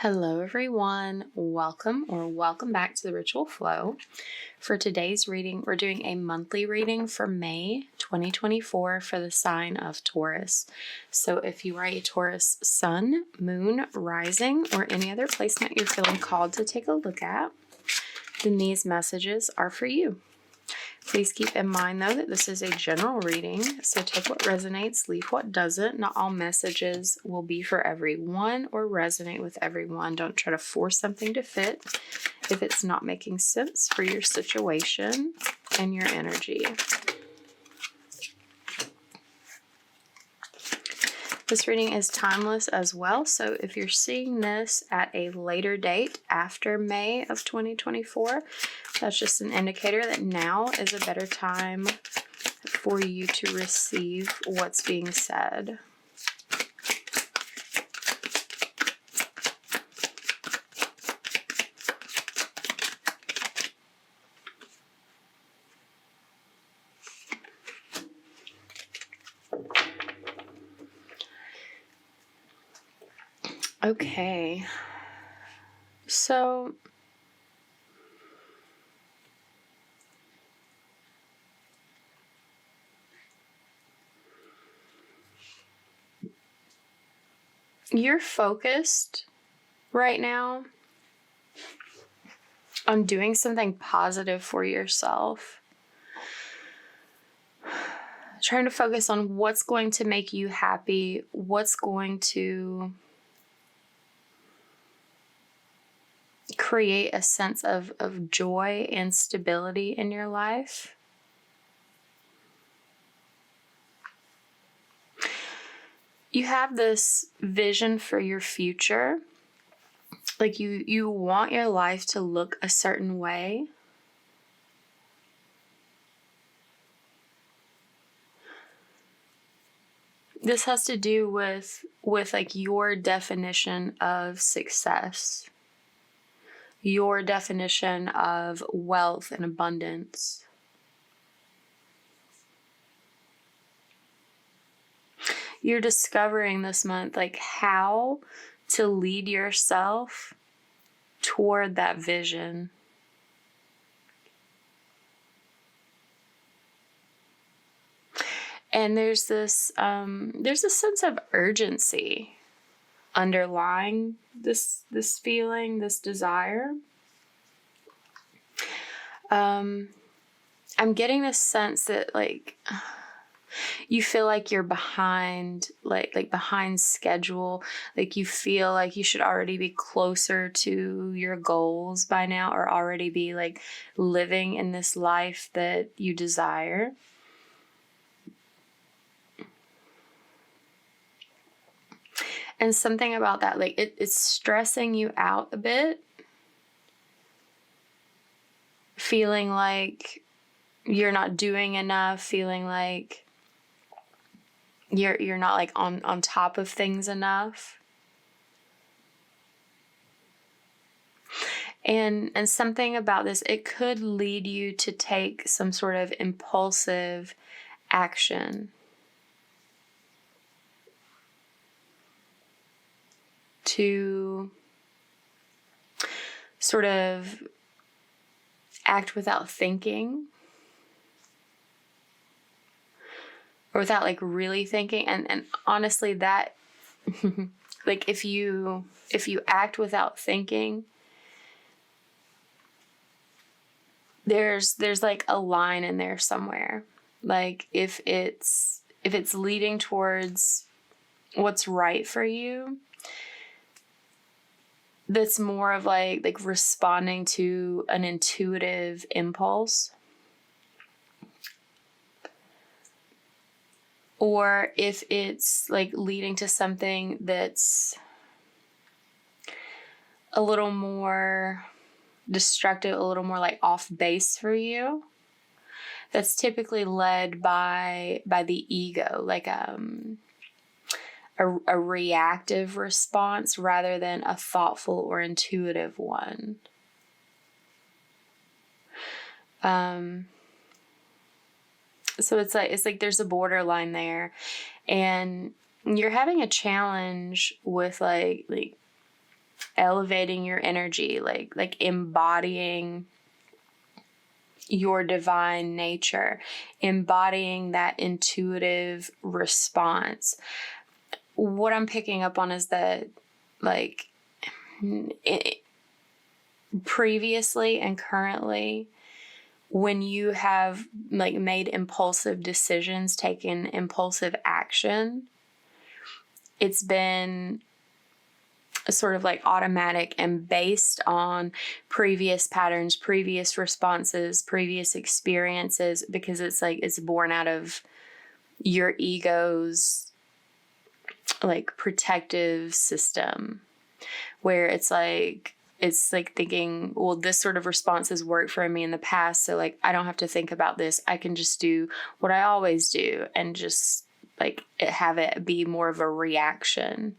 Hello everyone, welcome back to the Ritual Flow. For today's reading, we're doing a monthly reading for May 2024 for the sign of Taurus. So if you are a Taurus sun, moon, rising, or any other placement you're feeling called to take a look at, then these messages are for you. Please keep in mind, though, that this is a general reading, so take what resonates, leave what doesn't. Not all messages will be for everyone or resonate with everyone. Don't try to force something to fit if it's not making sense for your situation and your energy. This reading is timeless as well, so if you're seeing this at a later date after May of 2024, that's just an indicator that now is a better time for you to receive what's being said. Okay, so you're focused right now on doing something positive for yourself. Trying to focus on what's going to make you happy, what's going to create a sense of joy and stability in your life. You have this vision for your future. Like you want your life to look a certain way. This has to do with like your definition of success. Your definition of wealth and abundance. You're discovering this month like how to lead yourself toward that vision. And there's this sense of urgency underlying this feeling, this desire. I'm getting this sense that like you feel like you're behind, like behind schedule. Like you feel like you should already be closer to your goals by now, or already be like living in this life that you desire. And something about that, like it's stressing you out a bit. Feeling like you're not doing enough, feeling like you're not like on top of things enough. And something about this, it could lead you to take some sort of impulsive action. To sort of act without thinking, or without like really thinking. And honestly, that like if you act without thinking, there's like a line in there somewhere. Like if it's leading towards what's right for you, that's more of like responding to an intuitive impulse. Or if it's like leading to something that's a little more destructive, a little more like off base for you, that's typically led by the ego, like a reactive response rather than a thoughtful or intuitive one. So it's like there's a borderline there, and you're having a challenge with like elevating your energy, like embodying your divine nature, embodying that intuitive response. What I'm picking up on is that, like, previously and currently, when you have like made impulsive decisions, taken impulsive action, it's been sort of like automatic and based on previous patterns, previous responses, previous experiences, because it's like it's born out of your ego's like protective system, where it's like thinking, well, this sort of response has worked for me in the past, so like I don't have to think about this. I can just do what I always do and just like have it be more of a reaction.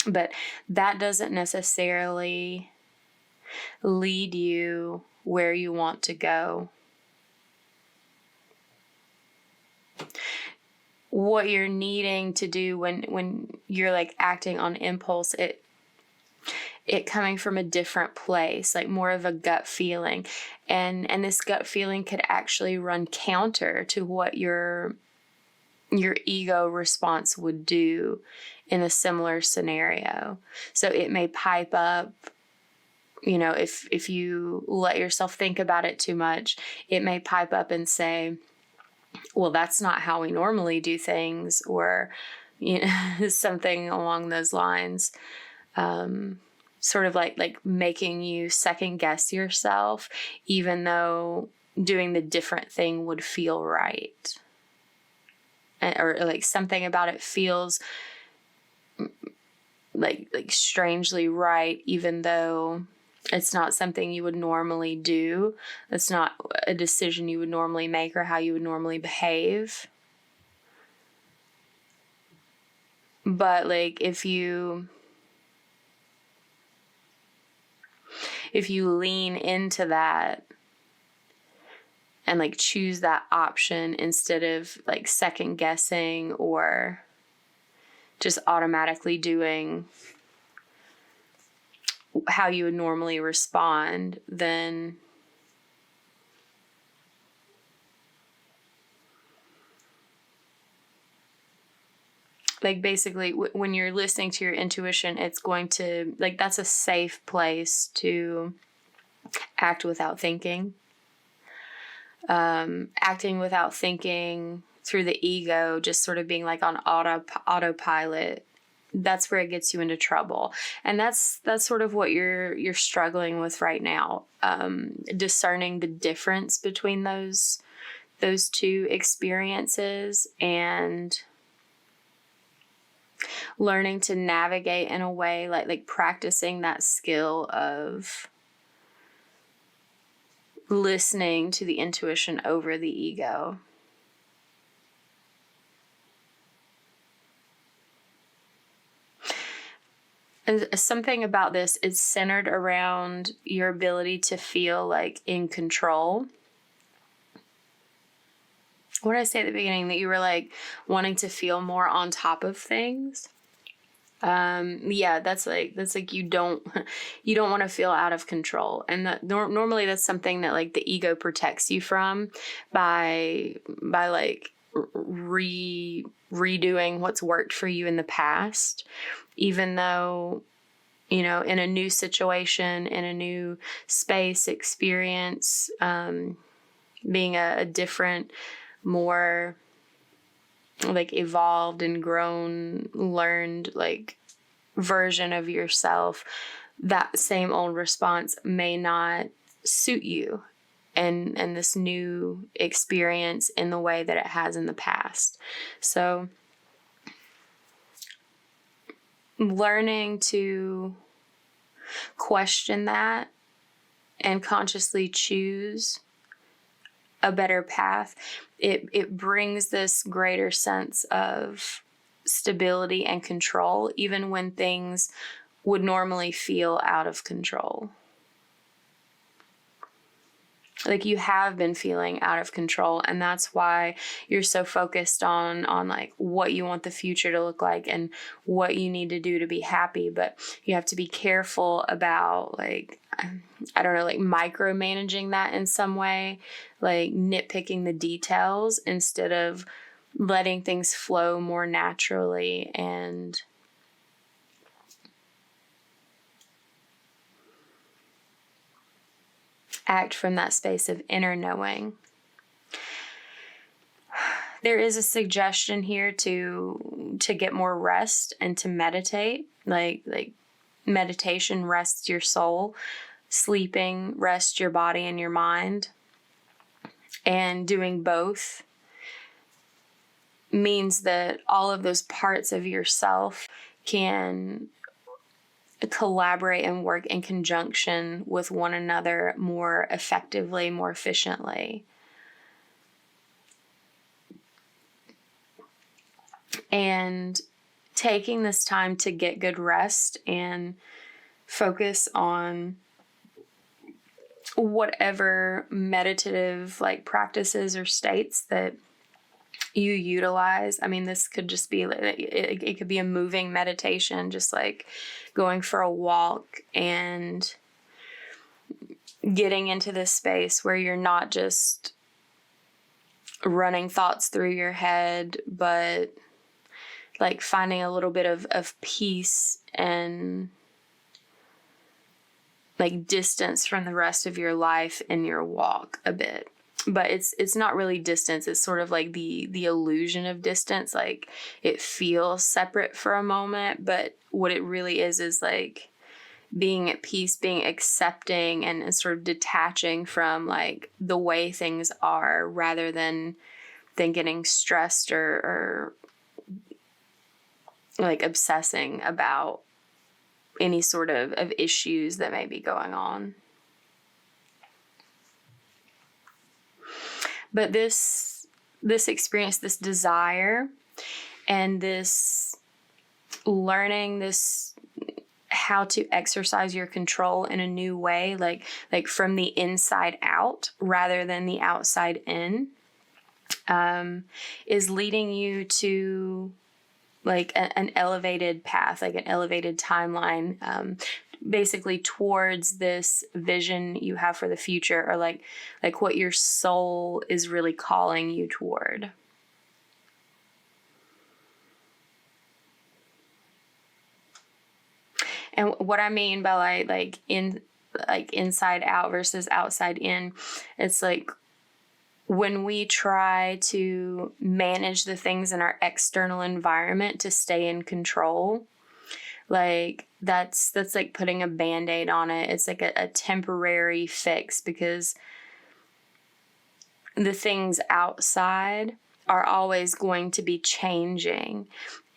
But that doesn't necessarily lead you where you want to go. What you're needing to do when you're like acting on impulse, it coming from a different place, like more of a gut feeling. And this gut feeling could actually run counter to what your ego response would do in a similar scenario. So it may pipe up, you know, if you let yourself think about it too much, it may pipe up and say, well, that's not how we normally do things, or, you know, something along those lines. Sort of like making you second guess yourself, even though doing the different thing would feel right. Or like something about it feels like strangely right, even though it's not something you would normally do. It's not a decision you would normally make or how you would normally behave. But like if you lean into that and like choose that option instead of like second guessing or just automatically doing how you would normally respond, then like basically when you're listening to your intuition, it's going to like, that's a safe place to act without thinking. Acting without thinking through the ego, just sort of being like on autopilot, that's where it gets you into trouble. And that's sort of what you're struggling with right now. Discerning the difference between those two experiences and learning to navigate in a way like practicing that skill of listening to the intuition over the ego. And something about is centered around your ability to feel like in control. What did I say at the beginning? That you were like wanting to feel more on top of things. Yeah, that's like you don't want to feel out of control, and that normally that's something that like the ego protects you from by like redoing what's worked for you in the past, even though, you know, in a new situation, in a new space, experience, being a different, more like evolved and grown, learned like version of yourself, that same old response may not suit you and this new experience in the way that it has in the past. So learning to question that and consciously choose a better path, it brings this greater sense of stability and control, even when things would normally feel out of control. like you have been feeling out of control, and that's why you're so focused on like what you want the future to look like and what you need to do to be happy. But you have to be careful about, like, I don't know, like micromanaging that in some way, like nitpicking the details instead of letting things flow more naturally and act from that space of inner knowing. There is a suggestion here to get more rest and to meditate. Like meditation rests your soul, sleeping rests your body and your mind. And doing both means that all of those parts of yourself can collaborate and work in conjunction with one another more effectively, more efficiently. And taking this time to get good rest and focus on whatever meditative like practices or states that you utilize. I mean, this could just be, it could be a moving meditation, just like going for a walk and getting into this space where you're not just running thoughts through your head, but like finding a little bit of peace and like distance from the rest of your life in your walk a bit. But it's not really distance. It's sort of like the illusion of distance. Like it feels separate for a moment, but what it really is like being at peace, being accepting and sort of detaching from like the way things are, rather than getting stressed or like obsessing about any sort of issues that may be going on. But this experience, this desire, and this learning, this how to exercise your control in a new way, like from the inside out rather than the outside in, is leading you to like an elevated path, like an elevated timeline, basically towards this vision you have for the future, or like what your soul is really calling you toward. And what I mean by like inside out versus outside in, it's like when we try to manage the things in our external environment to stay in control, like that's like putting a Band-Aid on it. It's like a temporary fix, because the things outside are always going to be changing.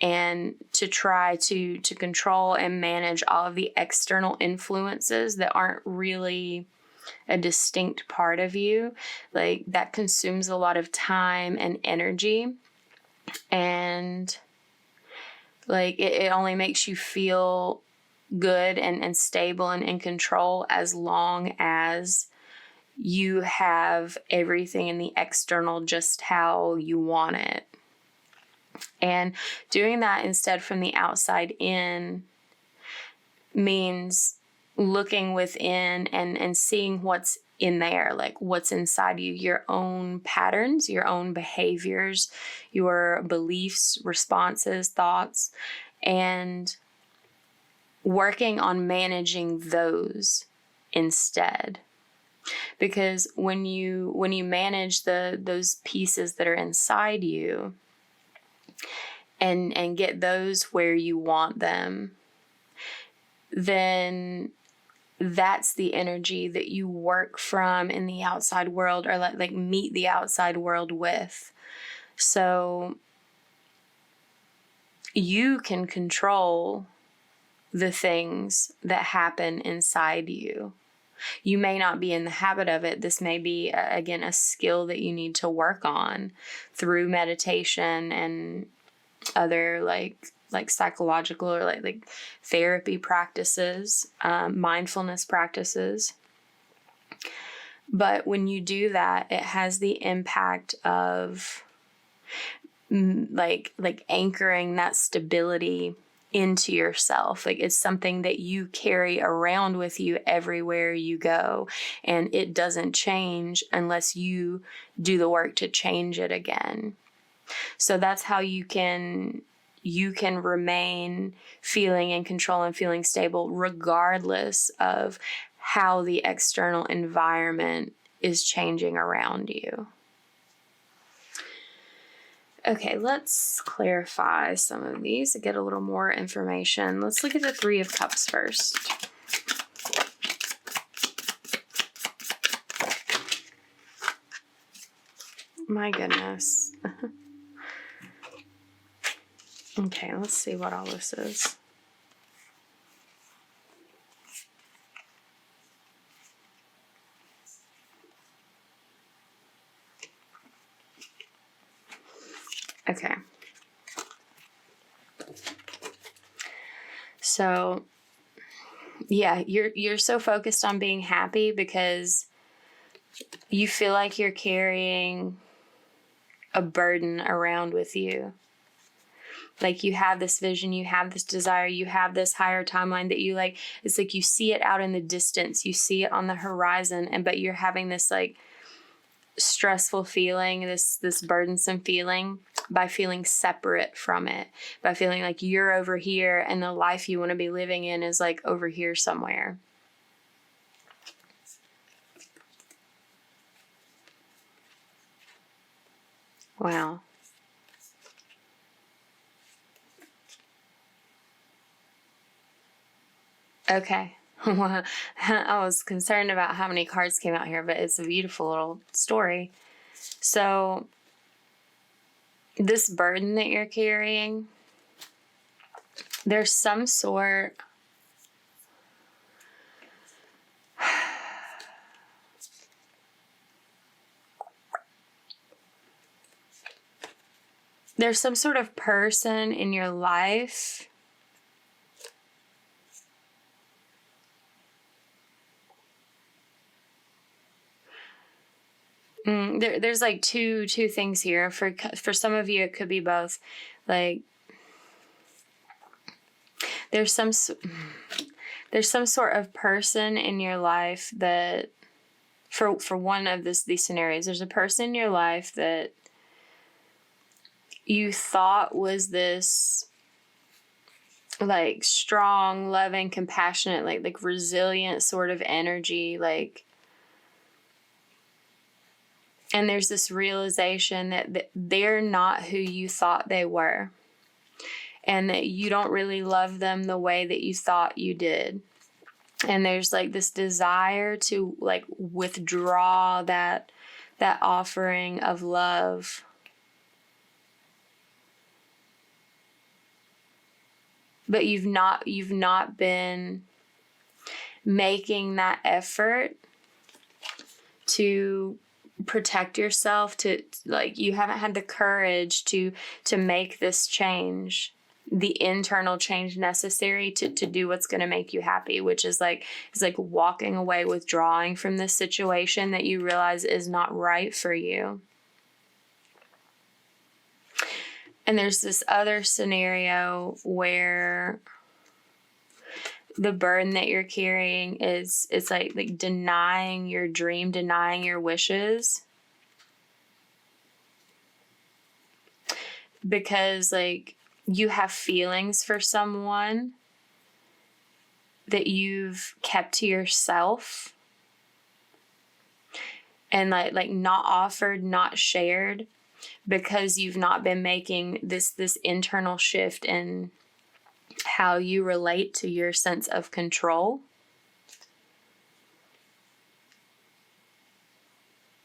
And to try to control and manage all of the external influences that aren't really a distinct part of you, like that consumes a lot of time and energy, and like it only makes you feel good and stable and in control as long as you have everything in the external just how you want it. And doing that instead from the outside in means looking within and seeing what's in there, like what's inside you, your own patterns, your own behaviors, your beliefs, responses, thoughts, and working on managing those instead. Because when you manage those pieces that are inside you and get those where you want them, then that's the energy that you work from in the outside world, or like meet the outside world with. So you can control the things that happen inside you. You may not be in the habit of it. This may be, again, a skill that you need to work on through meditation and other like psychological or like therapy practices, mindfulness practices. But when you do that, it has the impact of like anchoring that stability into yourself. Like it's something that you carry around with you everywhere you go, and it doesn't change unless you do the work to change it again. So that's how you can remain feeling in control and feeling stable regardless of how the external environment is changing around you. Okay, let's clarify some of these to get a little more information. Let's look at the Three of Cups first. My goodness. Okay, let's see what all this is. Okay. So, yeah, you're so focused on being happy because you feel like you're carrying a burden around with you. Like you have this vision, you have this desire, you have this higher timeline that you like. It's like you see it out in the distance, you see it on the horizon, but you're having this like stressful feeling, this burdensome feeling by feeling separate from it, by feeling like you're over here and the life you want to be living in is like over here somewhere. Wow. Okay. Well, I was concerned about how many cards came out here, but it's a beautiful little story. So, this burden that you're carrying, there's some sort of person in your life there's like two things here. For some of you, it could be both. Like there's some sort of person in your life that, for one of these scenarios, there's a person in your life that you thought was this like strong, loving, compassionate, like resilient sort of energy, like. And there's this realization that they're not who you thought they were. And that you don't really love them the way that you thought you did. And there's like this desire to like withdraw that offering of love. But you've not been making that effort to protect yourself, to like you haven't had the courage to make this change, the internal change necessary to do what's going to make you happy, which is like walking away, withdrawing from this situation that you realize is not right for you. And there's this other scenario where the burden that you're carrying is it's like denying your dream, denying your wishes. Because like you have feelings for someone that you've kept to yourself and like not offered, not shared, because you've not been making this internal shift in how you relate to your sense of control.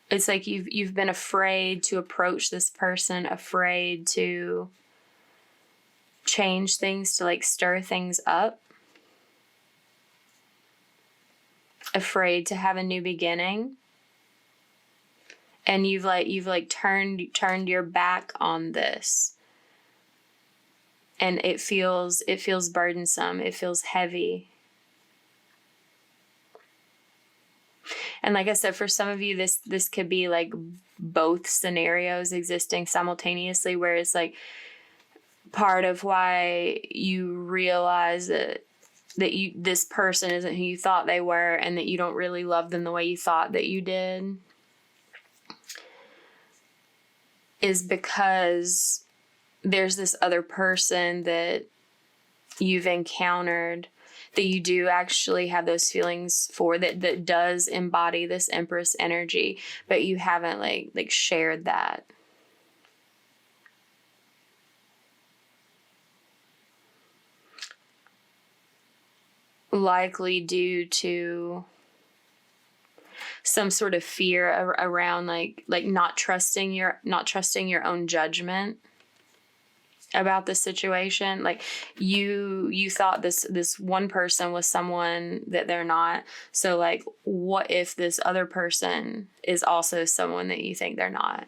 It's like you've been afraid to approach this person, afraid to change things, to like stir things up, afraid to have a new beginning. And you've turned your back on this. And it feels burdensome. It feels heavy. And like I said, for some of you, this could be like both scenarios existing simultaneously, where it's like part of why you realize that this person isn't who you thought they were, and that you don't really love them the way you thought that you did, is because there's this other person that you've encountered that you do actually have those feelings for, that does embody this Empress energy, but you haven't like shared that. Likely due to some sort of fear around like not trusting your own judgment about the situation. Like you thought this one person was someone that they're not. So like, what if this other person is also someone that you think they're not?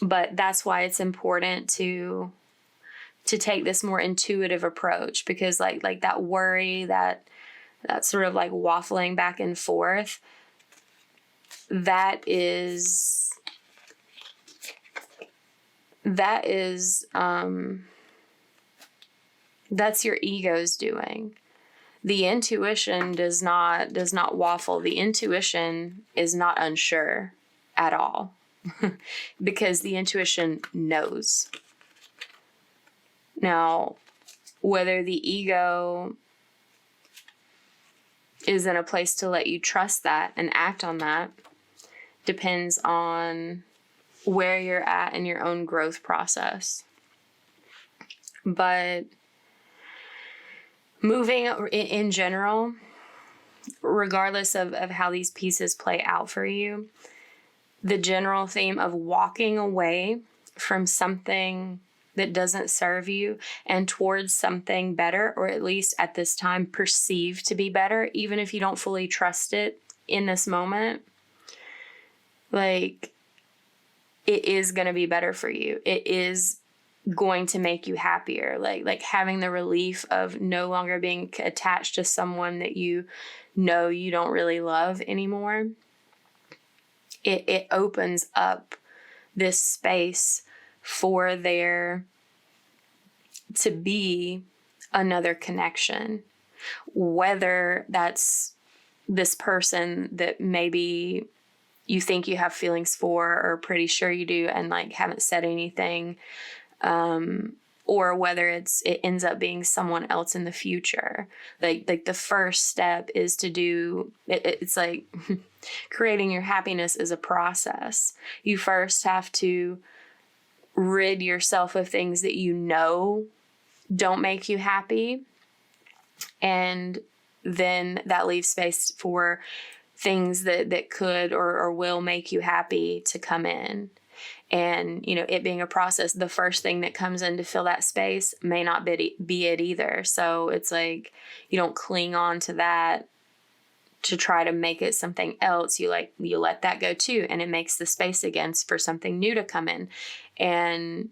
But that's why it's important to take this more intuitive approach, because like that worry, that sort of like waffling back and forth, that's your ego's doing. The intuition does not waffle. The intuition is not unsure at all because the intuition knows. Now, whether the ego is in a place to let you trust that and act on that depends on where you're at in your own growth process. But moving in general, regardless of how these pieces play out for you, the general theme of walking away from something that doesn't serve you and towards something better, or at least at this time perceived to be better, even if you don't fully trust it in this moment, like, it is going to be better for you. It is going to make you happier. Like having the relief of no longer being attached to someone that you know you don't really love anymore. It opens up this space for there to be another connection, whether that's this person that maybe you think you have feelings for or pretty sure you do and like haven't said anything, or whether it ends up being someone else in the future. Like the first step is to do it's like creating your happiness is a process. You first have to rid yourself of things that you know don't make you happy, and then that leaves space for things that could or will make you happy to come in. And, you know, it being a process, the first thing that comes in to fill that space may not be it either. So it's like, you don't cling on to that to try to make it something else. You let that go too. And it makes the space again for something new to come in. And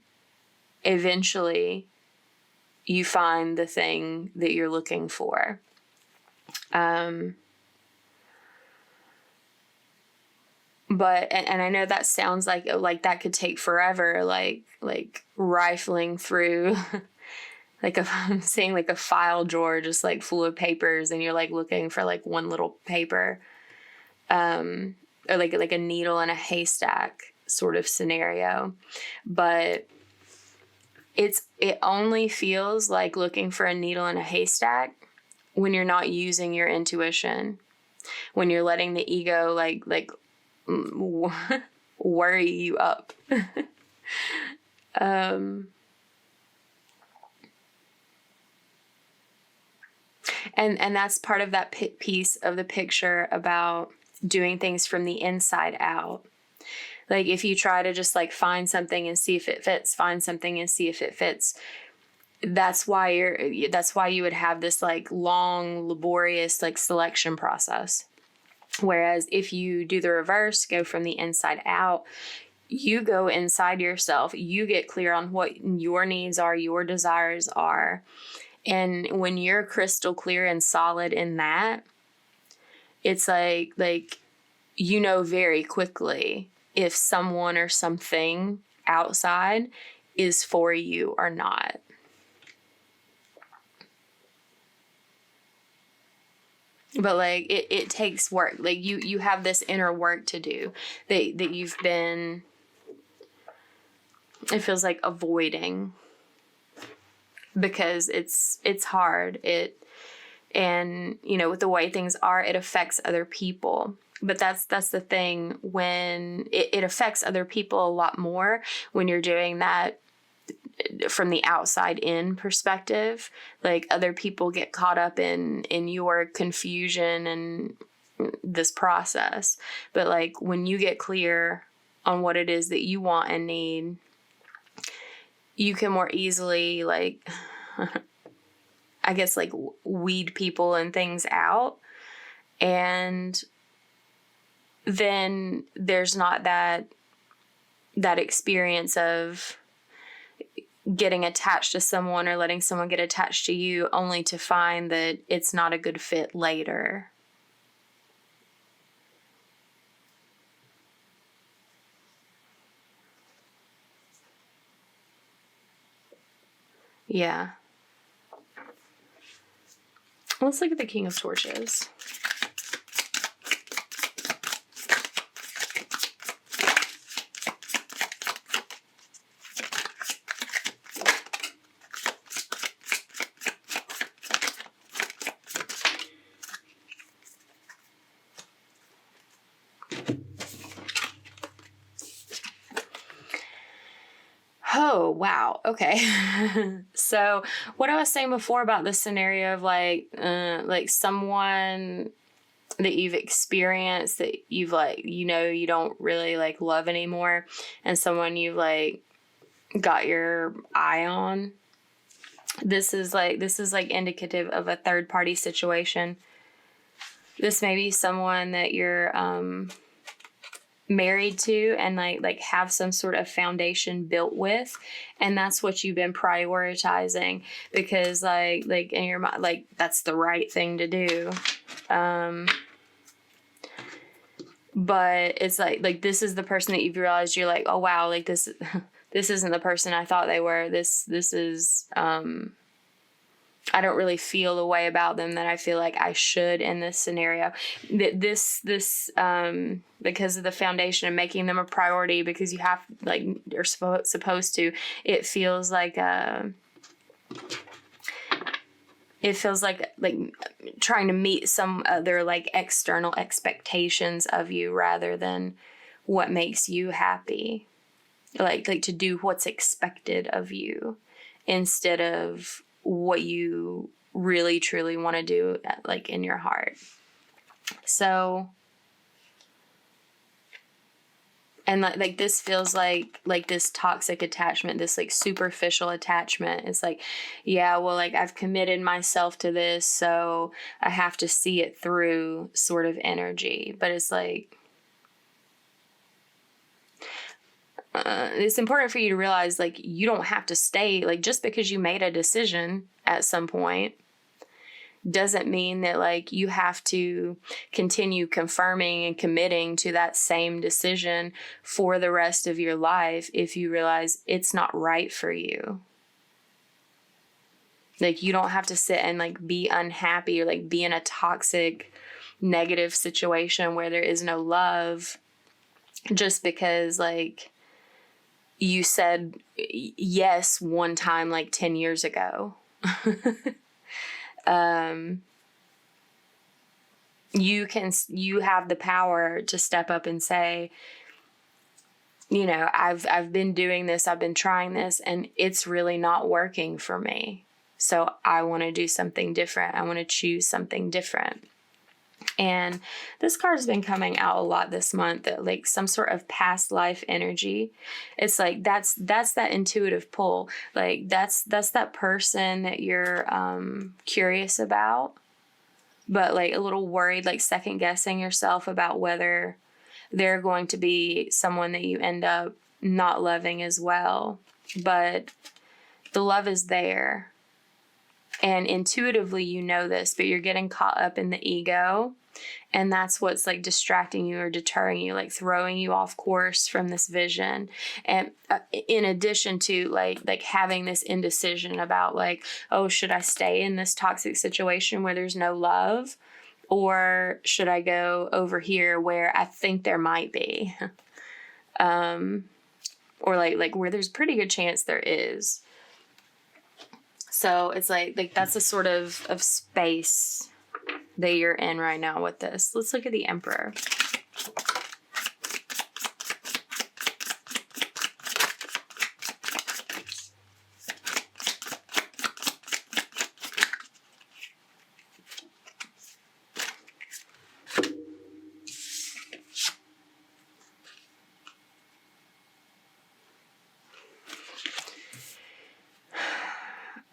eventually you find the thing that you're looking for. But, and I know that sounds like that could take forever, like rifling through, I'm saying like a file drawer, just like full of papers, and you're like looking for like one little paper, or like a needle in a haystack sort of scenario. But it only feels like looking for a needle in a haystack when you're not using your intuition, when you're letting the ego like worry you up. And that's part of that piece of the picture about doing things from the inside out. Like if you try to just like find something and see if it fits, find something and see if it fits, that's why you would have this like long, laborious like selection process. Whereas if you do the reverse, go from the inside out, you go inside yourself, you get clear on what your needs are, your desires are. And when you're crystal clear and solid in that, it's like, you know, very quickly if someone or something outside is for you or not. But like it takes work. Like you have this inner work to do that you've been, it feels like, avoiding, because it's hard. And you know, with the way things are, it affects other people. But that's the thing, when it affects other people a lot more when you're doing that from the outside in perspective. Like, other people get caught up in your confusion and this process. But like, when you get clear on what it is that you want and need, you can more easily, like, I guess, like, weed people and things out. And then there's not that experience of getting attached to someone or letting someone get attached to you only to find that it's not a good fit later. Yeah. Let's look at the King of Torches. Oh, wow. Okay. So what I was saying before about this scenario of like someone that you've experienced that you've, like, you know, you don't really like love anymore, and someone you've like got your eye on. This is like indicative of a third party situation. This may be someone that you're married to and like have some sort of foundation built with, and that's what you've been prioritizing because like in your mind, like, that's the right thing to do. But it's like this is the person that you've realized you're like, oh wow, like this isn't the person I thought they were. This is I don't really feel the way about them that I feel like I should in this scenario. This because of the foundation and making them a priority, because you have, like, you're supposed to. It feels like trying to meet some other like external expectations of you rather than what makes you happy. Like to do what's expected of you instead of what you really truly want to do, like, in your heart. So, and like this feels like this toxic attachment, this like superficial attachment. It's like, yeah, well, like, I've committed myself to this, so I have to see it through sort of energy. But it's like, it's important for you to realize, like, you don't have to stay, like, just because you made a decision at some point doesn't mean that, like, you have to continue confirming and committing to that same decision for the rest of your life if you realize it's not right for you. Like, you don't have to sit and, like, be unhappy or, like, be in a toxic, negative situation where there is no love just because, like, you said yes one time, like 10 years ago. You have the power to step up and say, you know, I've been doing this, I've been trying this, and it's really not working for me. So I want to do something different. I want to choose something different. And this card's been coming out a lot this month, that like some sort of past life energy. It's like that's that intuitive pull. Like that's that person that you're curious about, but like a little worried, like second guessing yourself about whether they're going to be someone that you end up not loving as well. But the love is there. And intuitively you know this, but you're getting caught up in the ego. And that's what's like distracting you or deterring you, like throwing you off course from this vision. And in addition to like having this indecision about like, oh, should I stay in this toxic situation where there's no love? Or should I go over here where I think there might be? Or like where there's a pretty good chance there is. So it's like that's a sort of space that you're in right now with this. Let's look at the Emperor.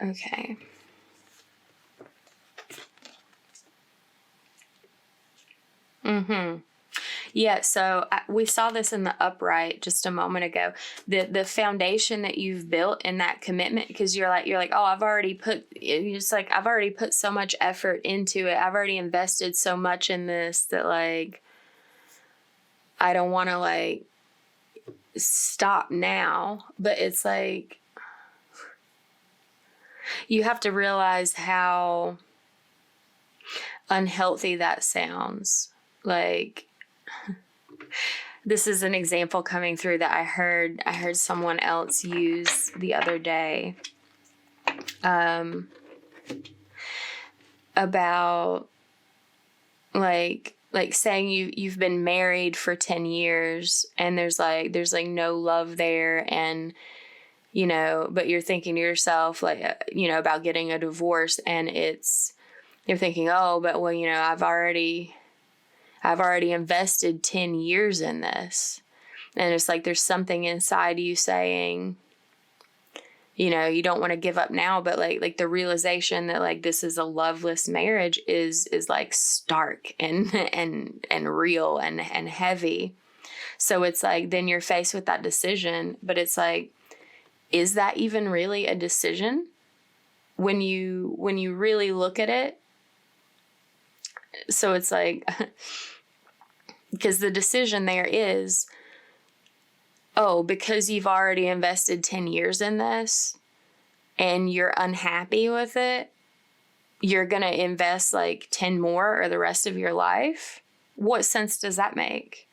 Okay. Yeah, so we saw this in the upright just a moment ago. The foundation that you've built in that commitment, because you're like, oh, I've already put so much effort into it. I've already invested so much in this that like I don't want to like stop now. But it's like you have to realize how unhealthy that sounds. Like, this is an example coming through that I heard someone else use the other day, about like saying you've been married for 10 years and there's no love there, and but you're thinking to yourself like about getting a divorce, and you're thinking, oh, but well, I've already invested 10 years in this. And it's like there's something inside you saying, you don't want to give up now, but like the realization that like this is a loveless marriage is like stark and real and heavy. So it's like then you're faced with that decision, but it's like, is that even really a decision? When you really look at it. So it's like, because the decision there is, oh, because you've already invested 10 years in this and you're unhappy with it, you're going to invest like 10 more or the rest of your life? What sense does that make?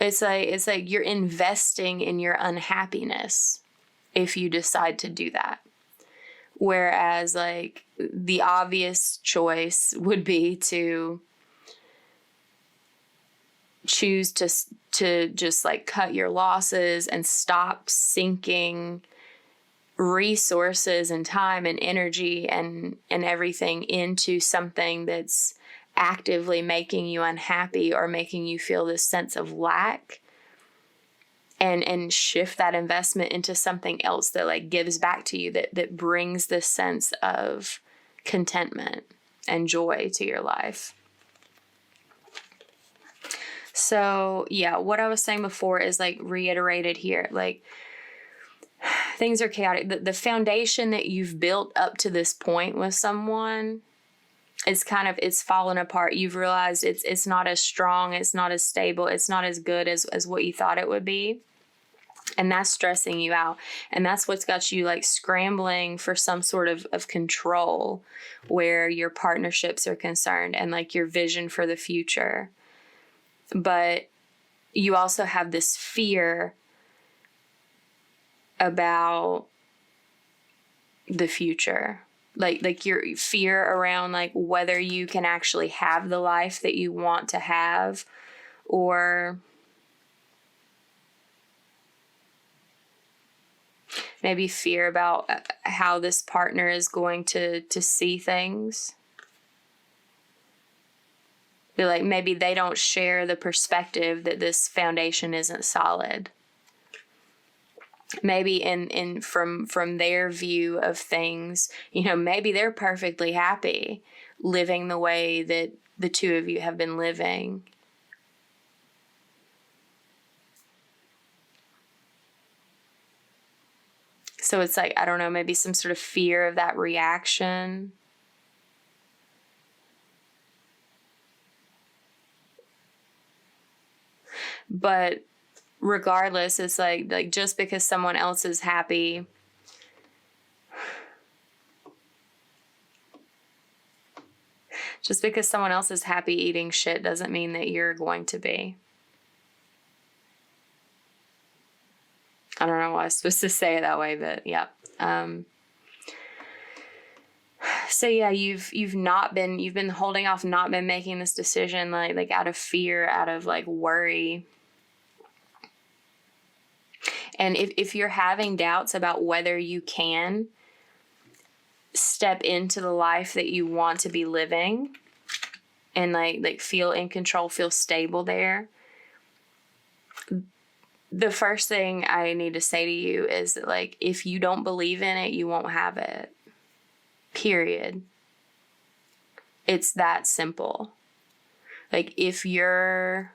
It's like you're investing in your unhappiness if you decide to do that. Whereas like the obvious choice would be to choose to just like cut your losses and stop sinking resources and time and energy and everything into something that's actively making you unhappy or making you feel this sense of lack, and shift that investment into something else that like gives back to you, that brings this sense of contentment and joy to your life. So yeah, what I was saying before is like reiterated here. Like, things are chaotic. The foundation that you've built up to this point with someone, it's fallen apart. You've realized it's not as strong, it's not as stable, it's not as good as what you thought it would be. And that's stressing you out. And that's what's got you like scrambling for some sort of control where your partnerships are concerned and like your vision for the future. But you also have this fear about the future. Like your fear around like whether you can actually have the life that you want to have, or maybe fear about how this partner is going to see things. Like maybe they don't share the perspective that this foundation isn't solid. Maybe from their view of things, maybe they're perfectly happy living the way that the two of you have been living. So it's like, I don't know, maybe some sort of fear of that reaction. But regardless, it's like just because someone else is happy, eating shit doesn't mean that you're going to be. I don't know why I was supposed to say it that way, but yeah. So yeah, you've been holding off, not been making this decision, like out of fear, out of like worry. And if you're having doubts about whether you can step into the life that you want to be living and like feel in control, feel stable there, the first thing I need to say to you is that, like, if you don't believe in it, you won't have it. Period. It's that simple. Like, if you're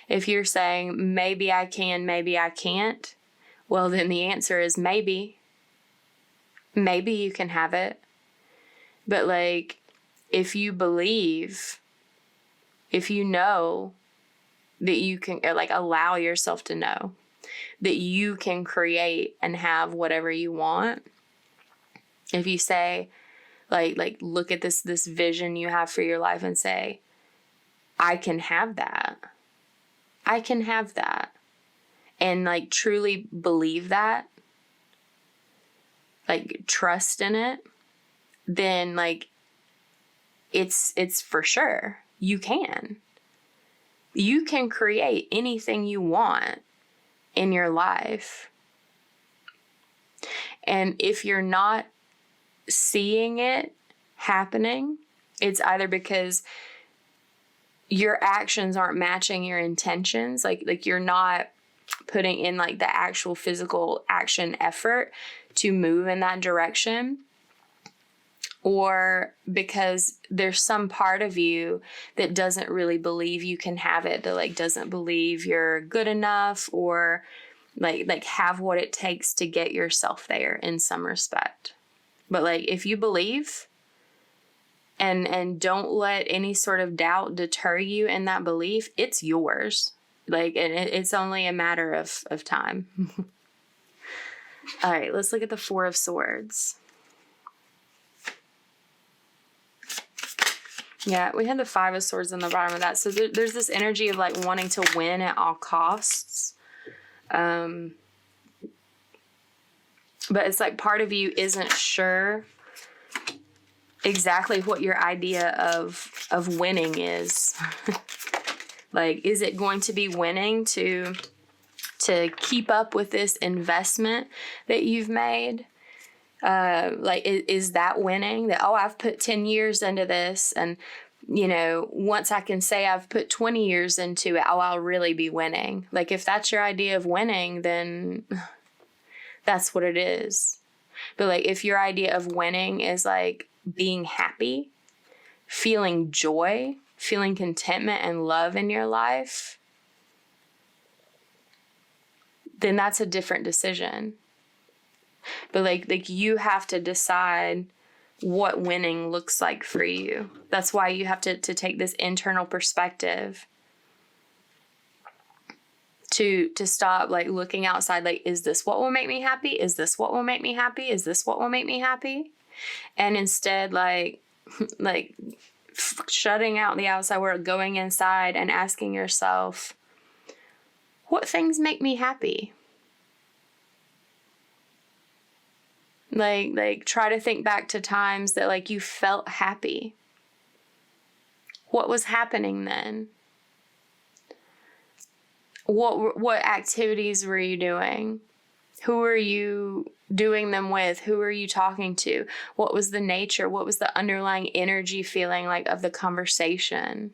saying maybe I can, maybe I can't, well, then the answer is maybe. Maybe you can have it. But like, if you believe, if you know that you can, or like allow yourself to know that you can create and have whatever you want. If you say, like look at this vision you have for your life and say, I can have that. I can have that. And like truly believe that, like trust in it, then like it's for sure. You can create anything you want in your life. And if you're not seeing it happening, it's either because your actions aren't matching your intentions, like you're not putting in like the actual physical action effort to move in that direction, or because there's some part of you that doesn't really believe you can have it, that like doesn't believe you're good enough or like have what it takes to get yourself there in some respect. But like, if you believe and don't let any sort of doubt deter you in that belief, it's yours. Like, and it's only a matter of time. All right, let's look at the Four of Swords. Yeah, we had the Five of Swords on the bottom of that. So there's this energy of like wanting to win at all costs. But it's like part of you isn't sure exactly what your idea of winning is. Like, is it going to be winning to keep up with this investment that you've made? Like, is that winning? That, oh, I've put 10 years into this, and, you know, once I can say I've put 20 years into it, oh, I'll really be winning. Like, if that's your idea of winning, then that's what it is. But, like, if your idea of winning is, like, being happy, feeling joy, feeling contentment and love in your life, then that's a different decision. But like you have to decide what winning looks like for you. That's why you have to take this internal perspective to stop like looking outside. Like, is this what will make me happy? Is this what will make me happy? Is this what will make me happy? And instead, like shutting out the outside world, going inside and asking yourself, what things make me happy? Like try to think back to times that like you felt happy. What was happening then? What activities were you doing? Who were you doing them with? Who were you talking to? What was the nature? What was the underlying energy feeling like of the conversation?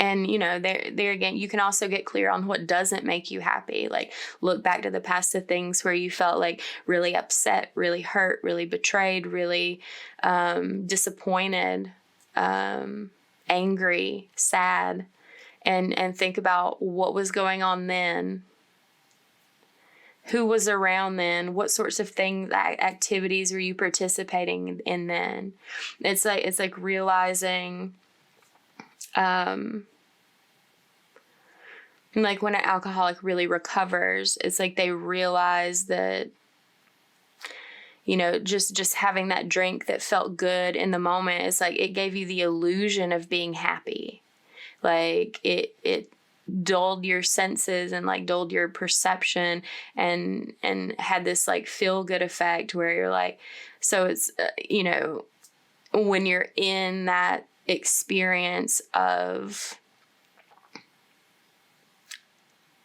And, you know, there again, you can also get clear on what doesn't make you happy. Like, look back to the past, to things where you felt like really upset, really hurt, really betrayed, really disappointed, angry, sad, and think about what was going on then who was around then? What sorts of things, activities were you participating in then? It's like realizing, like when an alcoholic really recovers, it's like they realize that, just having that drink that felt good in the moment, it's like it gave you the illusion of being happy. Like it dulled your senses and like dulled your perception and had this like feel good effect where you're like, so it's, when you're in that experience of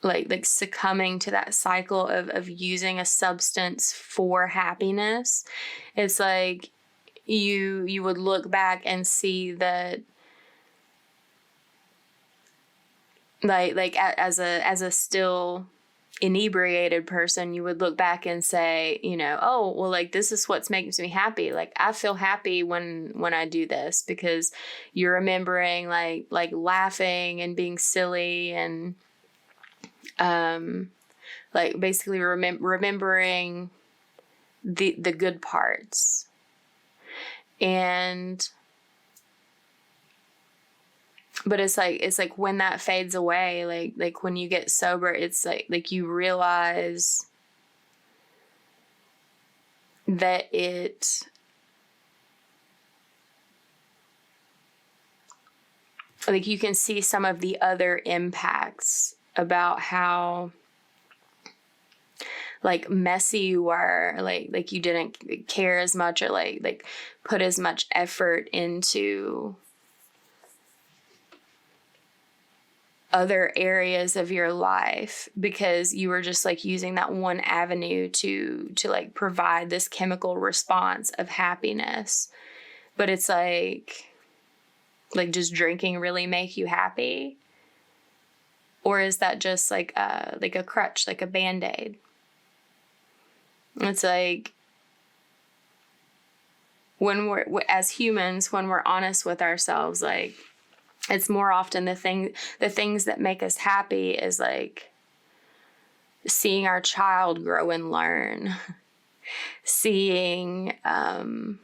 like succumbing to that cycle of using a substance for happiness, it's like you would look back and see that like as a still inebriated person, you would look back and say, oh, well, like this is what makes me happy. Like I feel happy when I do this, because you're remembering like laughing and being silly and like basically remembering the good parts. But it's like when that fades away, like when you get sober, it's like you realize that like you can see some of the other impacts about how like messy you were, like you didn't care as much or like put as much effort into other areas of your life because you were just like using that one avenue to like provide this chemical response of happiness. But it's like just drinking really make you happy? Or is that just like a crutch, like a Band-Aid? It's like when we're, as humans, when we're honest with ourselves, like it's more often the things that make us happy is like seeing our child grow and learn, seeing the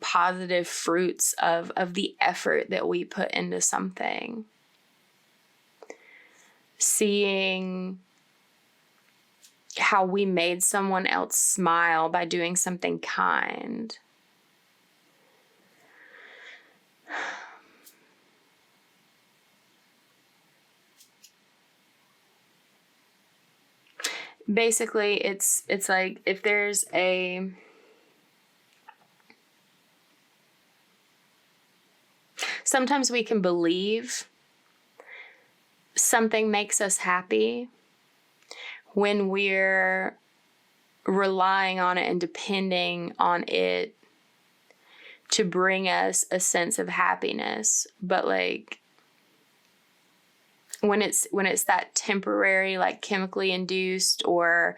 positive fruits of the effort that we put into something, seeing how we made someone else smile by doing something kind. Basically, it's like if there's sometimes we can believe something makes us happy when we're relying on it and depending on it to bring us a sense of happiness. But like when it's that temporary, like chemically induced, or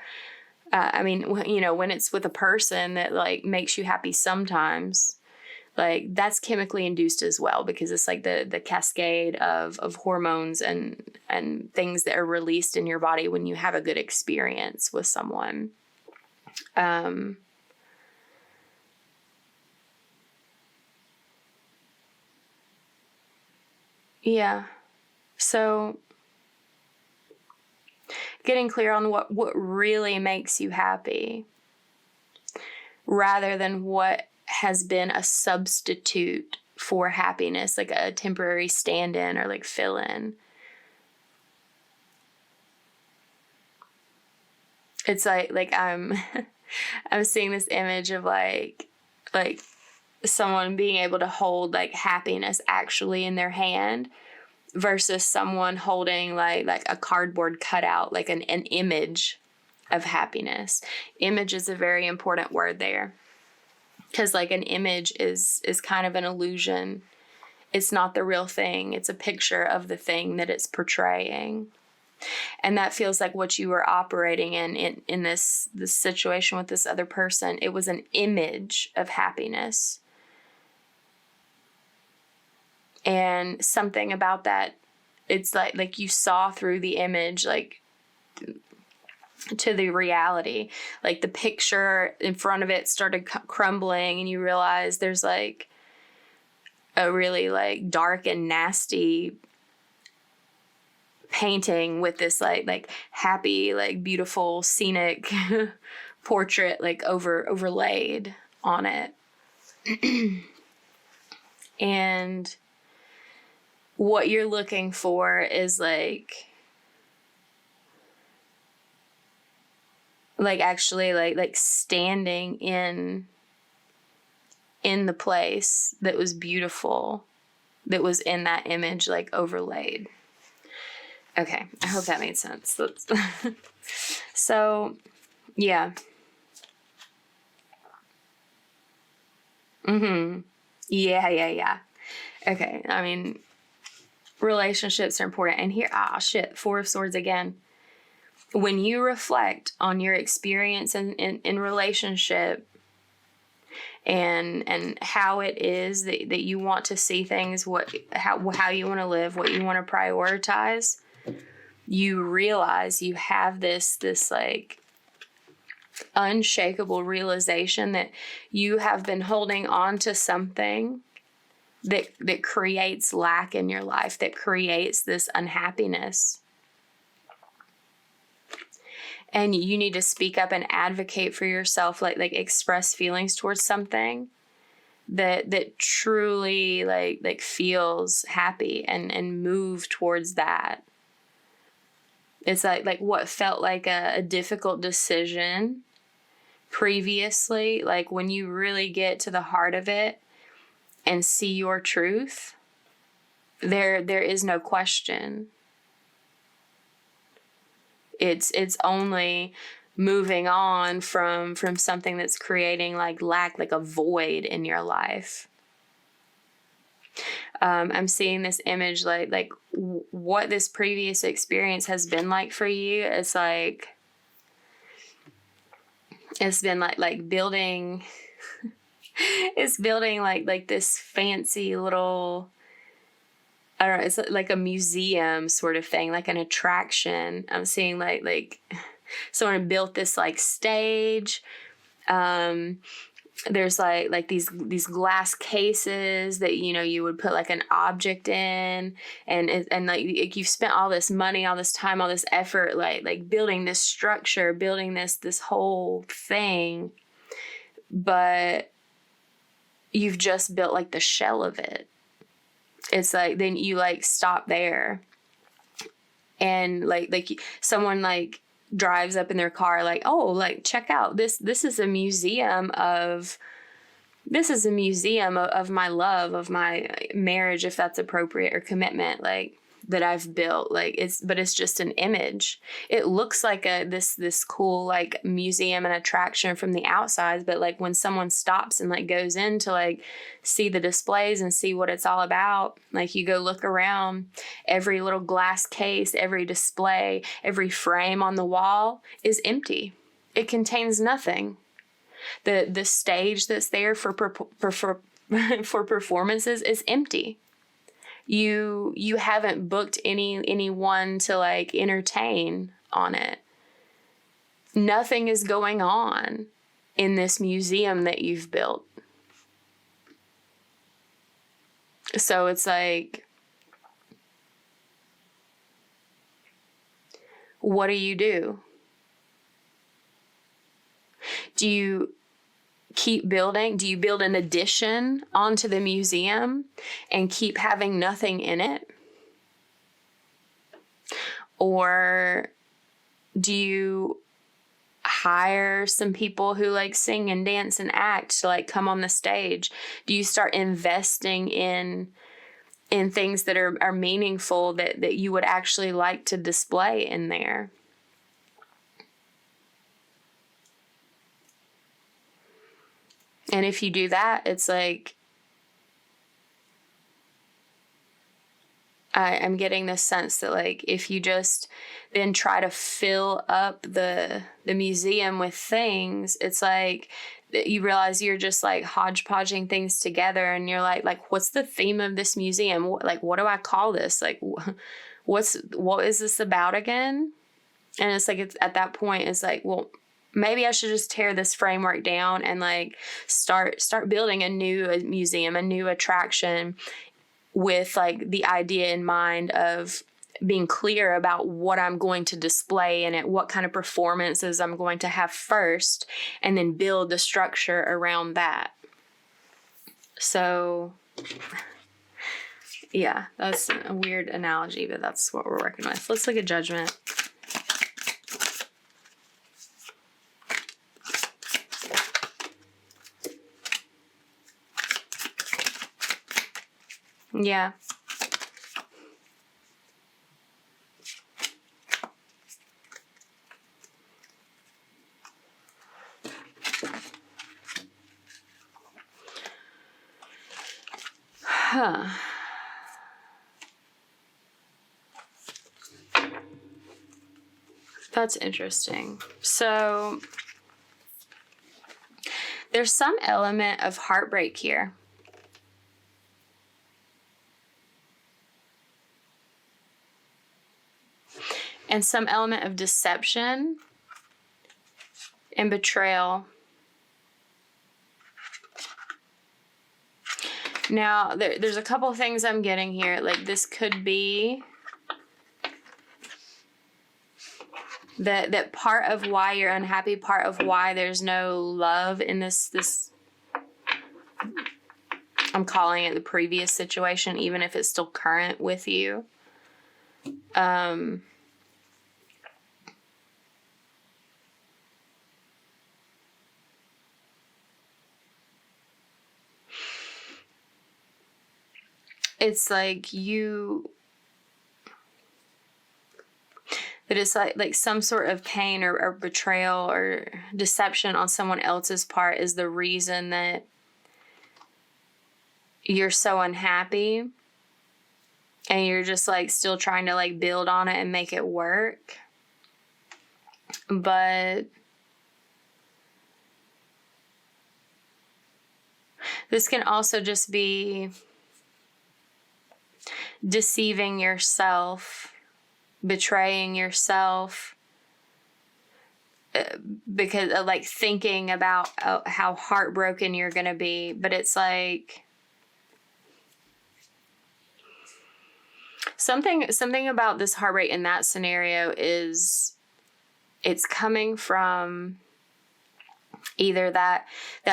when it's with a person that like makes you happy sometimes, like that's chemically induced as well, because it's like the cascade of hormones and things that are released in your body when you have a good experience with someone. Yeah. So getting clear on what really makes you happy rather than what has been a substitute for happiness, like a temporary stand-in or like fill-in. It's like I'm seeing this image of like someone being able to hold like happiness actually in their hand versus someone holding like a cardboard cutout, like an image of happiness. Image is a very important word there, because like an image is kind of an illusion. It's not the real thing. It's a picture of the thing that it's portraying. And that feels like what you were operating in this situation with this other person. It was an image of happiness. And something about that, it's like you saw through the image, like to the reality. Like the picture in front of it started crumbling, and you realize there's like a really like dark and nasty painting with this like happy, like beautiful scenic portrait like overlaid on it. And what you're looking for is like actually like standing in the place that was beautiful, that was in that image, like overlaid. Okay, I hope that made sense. So, yeah. Yeah. Okay, I mean, relationships are important. And here, Four of Swords again. When you reflect on your experience in relationship and how it is that you want to see things, how you want to live, what you want to prioritize, you realize you have this like unshakable realization that you have been holding on to something that creates lack in your life, that creates this unhappiness. And you need to speak up and advocate for yourself, like express feelings towards something that truly like feels happy and move towards that. It's like what felt like a difficult decision previously, like when you really get to the heart of it and see your truth, there is no question. It's only moving on from something that's creating like lack, like a void in your life. I'm seeing this image like what this previous experience has been like for you. It's like it's been like building. It's building like this fancy little, I don't know, it's like a museum sort of thing, like an attraction. I'm seeing like someone built this like stage. There's like these glass cases that, you know, you would put like an object in, and like you've spent all this money, all this time, all this effort, like building this structure, building this whole thing, but you've just built like the shell of it. It's like, then you like stop there, and like someone like drives up in their car, like, oh, like check out this is a museum of my love, of my marriage, if that's appropriate, or commitment, like that I've built. Like but it's just an image. It looks like this cool like museum and attraction from the outside, but like when someone stops and like goes in to like see the displays and see what it's all about, like you go look around, every little glass case, every display, every frame on the wall is empty. It contains nothing. The stage that's there for performances is empty. You haven't booked anyone to like entertain on it. Nothing is going on in this museum that you've built. So it's like, what do you do? Do you keep building? Do you build an addition onto the museum and keep having nothing in it? Or do you hire some people who like sing and dance and act to like come on the stage? Do you start investing in things that are meaningful, that you would actually like to display in there? And if you do that, it's like, I'm getting this sense that like if you just then try to fill up the museum with things, it's like you realize you're just like hodgepodging things together, and you're like what's the theme of this museum? Like, what do I call this? Like, what is this about again? And it's like, it's at that point, it's like, well, maybe I should just tear this framework down and like start building a new museum, a new attraction with like the idea in mind of being clear about what I'm going to display in it, what kind of performances I'm going to have first, and then build the structure around that. So yeah, that's a weird analogy, but that's what we're working with. Let's look at Judgment. Yeah. Huh. That's interesting. So there's some element of heartbreak here. And some element of deception and betrayal. Now, there's a couple things I'm getting here. Like, this could be that part of why you're unhappy, part of why there's no love in this I'm calling it the previous situation, even if it's still current with you. It's like that it's like some sort of pain or betrayal or deception on someone else's part is the reason that you're so unhappy, and you're just like still trying to like build on it and make it work. But this can also just be deceiving yourself, betraying yourself, because of like thinking about how heartbroken you're going to be. But it's like something about this heartbreak in that scenario is it's coming from either that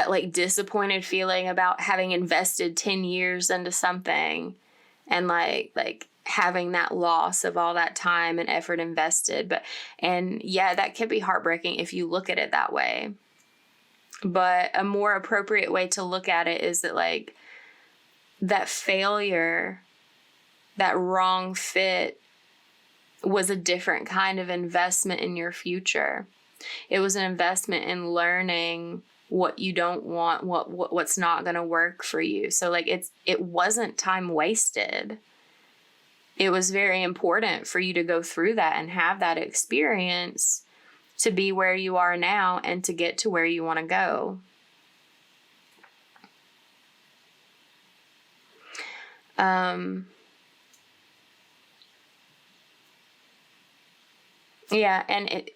like disappointed feeling about having invested 10 years into something and like having that loss of all that time and effort invested. And yeah, that can be heartbreaking if you look at it that way. But a more appropriate way to look at it is that like that failure, that wrong fit was a different kind of investment in your future. It was an investment in learning what you don't want, what's not going to work for you. So like it wasn't time wasted. It was very important for you to go through that and have that experience to be where you are now and to get to where you want to go. Yeah, and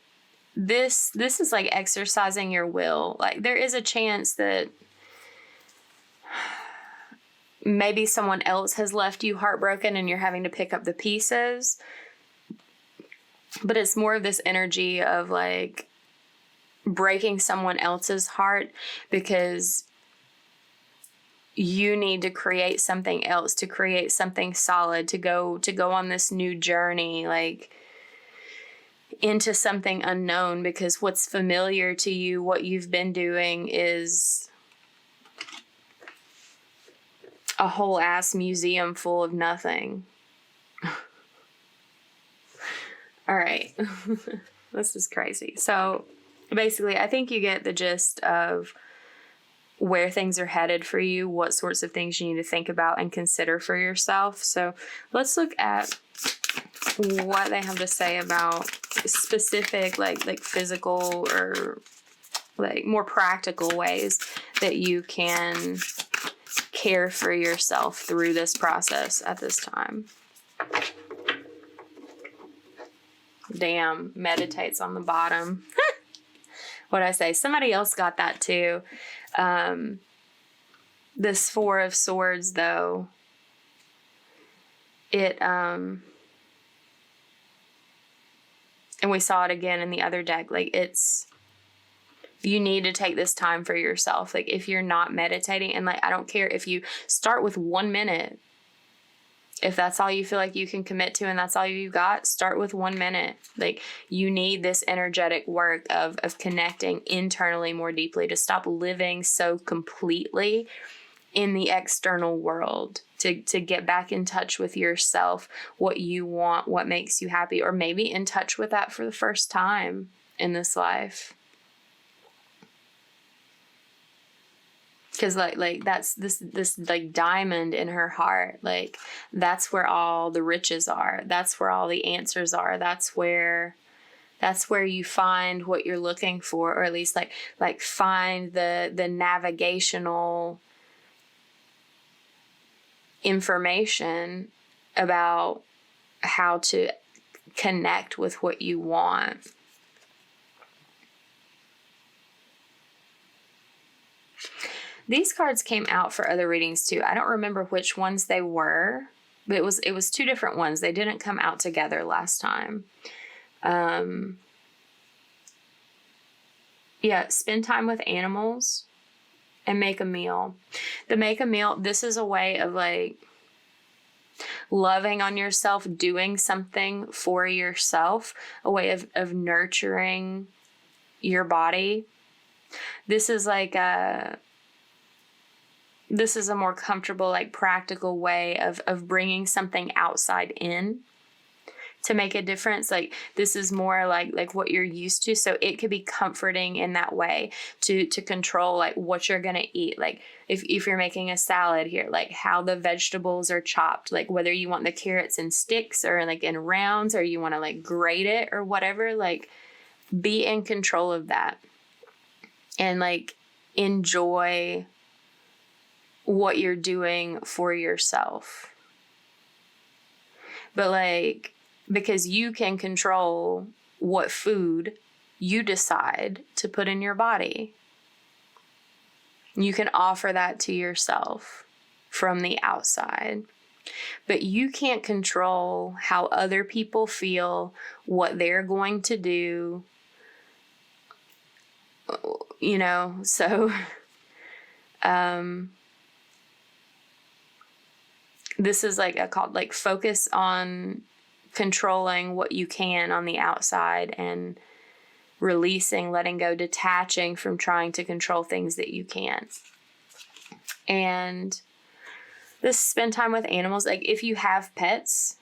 this is like exercising your will. Like there is a chance that maybe someone else has left you heartbroken and you're having to pick up the pieces. But it's more of this energy of like breaking someone else's heart because you need to create something else, to create something solid, to go on this new journey, like into something unknown, because what's familiar to you, what you've been doing is a whole ass museum full of nothing. All right. This is crazy. So basically, I think you get the gist of where things are headed for you, what sorts of things you need to think about and consider for yourself. So let's look at what they have to say about specific like physical or like more practical ways that you can care for yourself through this process at this time. damn, meditates on the bottom. What'd I say? Somebody else got that too. This Four of Swords, though, and we saw it again in the other deck. Like, you need to take this time for yourself. Like, if you're not meditating, and like, I don't care if you start with 1 minute, if that's all you feel like you can commit to and that's all you got, start with 1 minute. Like, you need this energetic work of connecting internally more deeply to stop living so completely in the external world, to get back in touch with yourself, what you want, what makes you happy, or maybe in touch with that for the first time in this life. Because like that's this like diamond in her heart. Like, that's where all the riches are. That's where all the answers are. That's where you find what you're looking for, or at least like find the navigational information about how to connect with what you want. These cards came out for other readings too. I don't remember which ones they were, but it was two different ones. They didn't come out together last time. Yeah, spend time with animals and make a meal. The make a meal, this is a way of like loving on yourself, doing something for yourself, a way of nurturing your body. This is a more comfortable, like practical way of bringing something outside in to make a difference. Like, this is more like what you're used to. So it could be comforting in that way to control like what you're going to eat. Like if you're making a salad here, like how the vegetables are chopped, like whether you want the carrots in sticks or like in rounds, or you want to like grate it or whatever, like be in control of that and like enjoy what you're doing for yourself. But like, because you can control what food you decide to put in your body. You can offer that to yourself from the outside. But you can't control how other people feel, what they're going to do, you know, so this is like called like focus on controlling what you can on the outside and releasing, letting go, detaching from trying to control things that you can't. And this spend time with animals. Like if you have pets,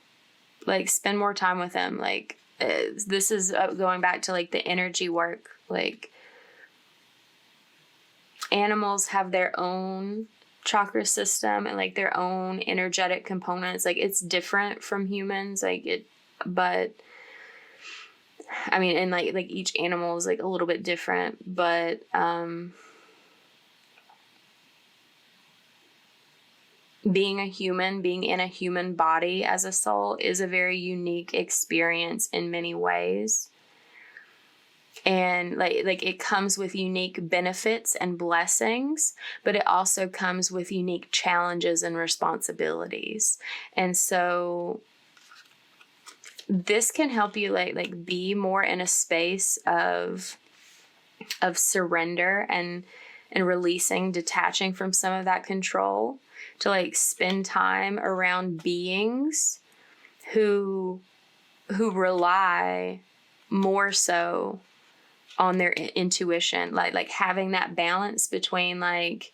like spend more time with them. Like this is going back to like the energy work. Like animals have their own chakra system and like their own energetic components. Like it's different from humans, but I mean, and like each animal is like a little bit different, but being a human, being in a human body as a soul is a very unique experience in many ways. And like it comes with unique benefits and blessings, but it also comes with unique challenges and responsibilities. And so this can help you like be more in a space of surrender and releasing, detaching from some of that control, to like spend time around beings who rely more so on their intuition, like having that balance between like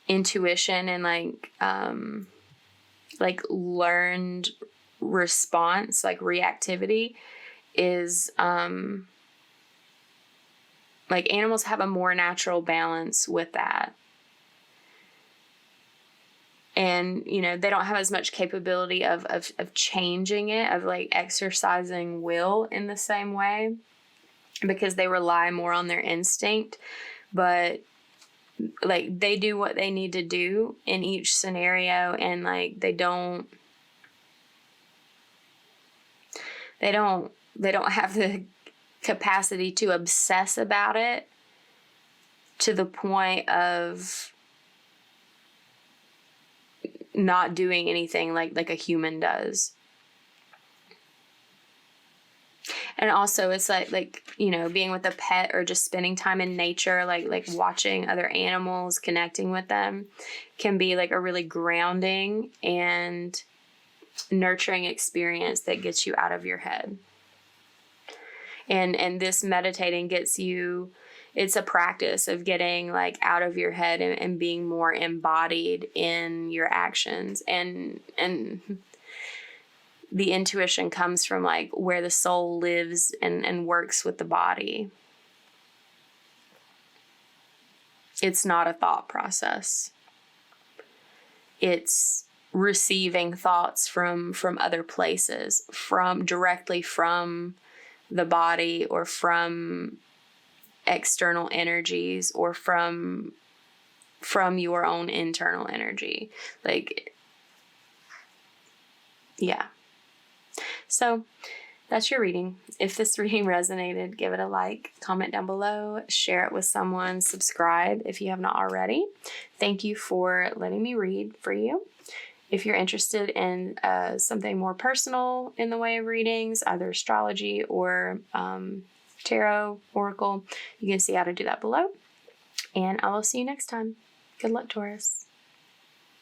intuition and like learned response, like reactivity is like animals have a more natural balance with that. And, you know, they don't have as much capability of changing it, of like exercising will in the same way, because they rely more on their instinct. But like they do what they need to do in each scenario, and like they don't they don't have the capacity to obsess about it to the point of not doing anything like a human does. And also it's like, you know, being with a pet or just spending time in nature, like watching other animals, connecting with them can be like a really grounding and nurturing experience that gets you out of your head. And this meditating gets you, it's a practice of getting like out of your head and being more embodied in your actions. And the intuition comes from like where the soul lives and works with the body. It's not a thought process. It's receiving thoughts from other places, directly from the body or from external energies or from your own internal energy. Like, yeah. So that's your reading. If this reading resonated, give it a like, comment down below, share it with someone, subscribe if you have not already. Thank you for letting me read for you. If you're interested in something more personal in the way of readings, either astrology or tarot, oracle, you can see how to do that below. And I will see you next time. Good luck, Taurus.